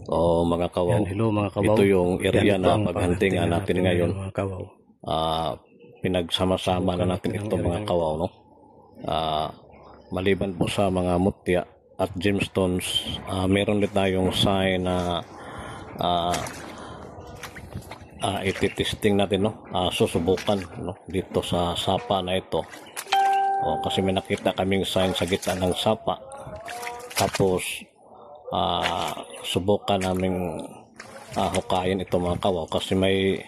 O mga kawaw, Yan, hello mga kawaw. ito yung area Yan, ito na ang paghuntingan natin ngayon. mga kawaw. Pinagsama-sama na natin ito mga kawaw, no? Maliban po sa mga mutya at gemstones, meron din tayong sign na ititesting natin, no? Susubukan, no? Dito sa sapa na ito. Kasi may nakita kaming sign sa gitna ng sapa. Tapos subukan naming hukayin ito mga kawaw, kasi may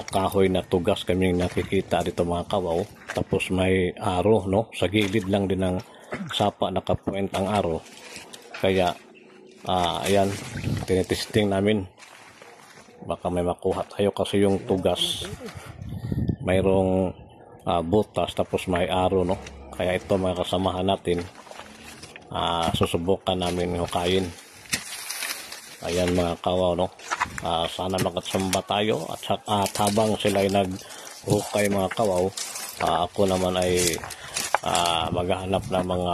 kahoy na tugas kaming nakikita dito mga kawaw. Tapos may aro, no? Sa gilid lang din ng sapa nakapoint ang aro. Kaya ayan, tinitesting namin, baka may makuha tayo, kasi yung tugas mayroong butas tapos may aro, no? Kaya ito mga kasamahan natin, susubukan namin hukayin. Ayan mga kawaw, no? Sana makatsamba tayo, at habang sila ay naghukay mga kawaw, ako naman ay maghahanap ng mga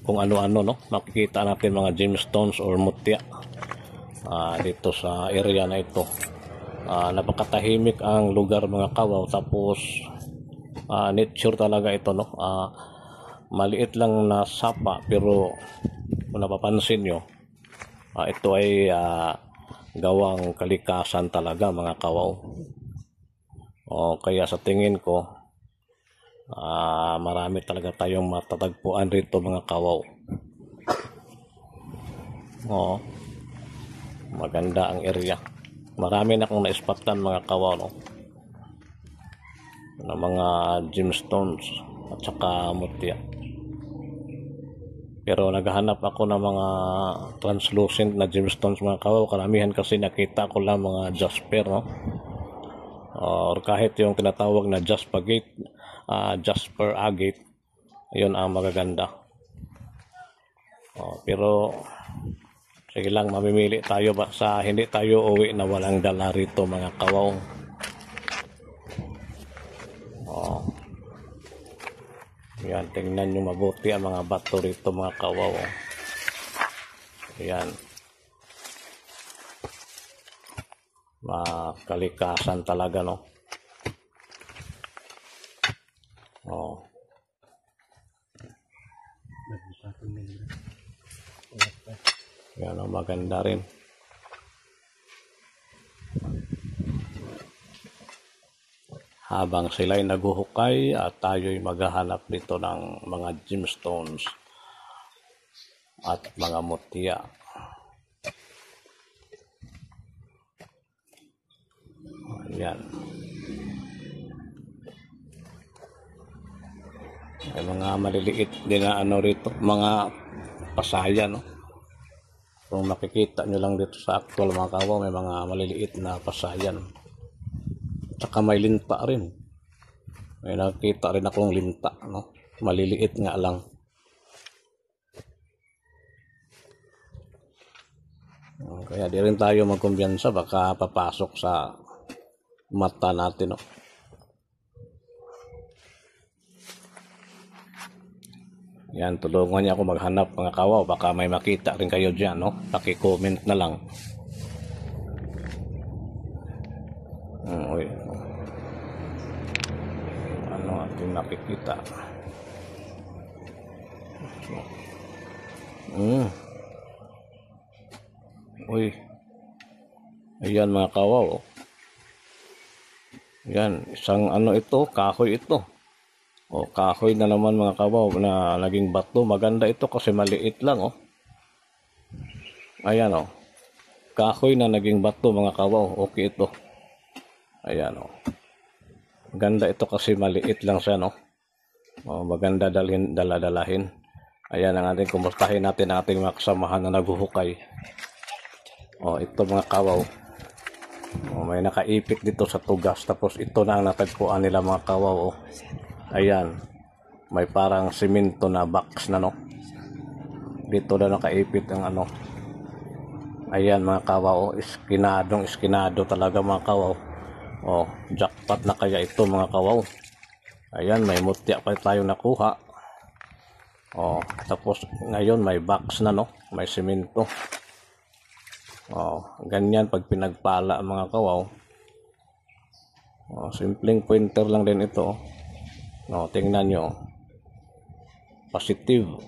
kung ano-ano, no? Makikita natin mga gemstones or mutya dito sa area na ito. Napakatahimik ang lugar mga kawaw, tapos nature talaga ito, no? Maliit lang na sapa, pero kung napapansin nyo, ito ay gawang kalikasan talaga mga kawaw. Kaya sa tingin ko, marami talaga tayong matatagpuan rito mga kawaw. Maganda ang area. Marami na akong naispatan mga kawaw, no? Na mga gemstones at saka mutya. Pero naghahanap ako ng mga translucent na gemstones mga kawaw. Karamihan kasi nakita ko lang mga jasper, no? Or kahit yung tinatawag na jasper agate, yun ang magaganda. Pero sige lang, mamimili tayo ba sa hindi tayo uwi na walang dala rito mga kawaw. Yan, tingnan nyo mabuti ang mga bato rito mga kawaw. Yan, makalikasan talaga, no? Yan, maganda rin. Habang sila'y naguhukay at tayo'y maghahanap dito ng mga gemstones at mga mutya. Ayan. May mga maliliit din na rito, mga pasaya, no? Kung makikita nyo lang dito sa actual mga kawaw, may mga maliliit na pasayan. Saka may linta rin. May nakita rin akong linta, no? Maliliit nga lang. Kaya di rin tayo magkumbiyansa, baka papasok sa mata natin, no? Yan, tulungan niya ako maghanap mga kawaw, baka may makita rin kayo dyan, no? Paki-comment na lang. Ano ating nakikita? Ayan mga kawaw. Yan, isang ito, kahoy ito. Kahoy na naman mga kawaw na naging bato. Maganda ito kasi maliit lang, Ayan, kahoy na naging bato mga kawaw. Okay ito. Ayan, Ganda ito kasi maliit lang siya, no? Maganda dala-dalahin. Ayan ang ating kumustahin natin ating mga kasamahan na naghuhukay. Ito mga kawaw. May nakaipit dito sa tugas. Tapos ito na ang natagpuan nila mga kawaw. Ayan. May parang simento na box na, no? Dito na nakaipit ang Ayan mga kawaw. Iskinado talaga mga kawaw. Jackpot na kaya ito mga kawaw. Ayan, may mutya pa tayo nakuha. Tapos ngayon may box na, no? may simento. Ganyan pag pinagpala mga kawaw. Simpleng pointer lang din ito. Tingnan nyo. Positive.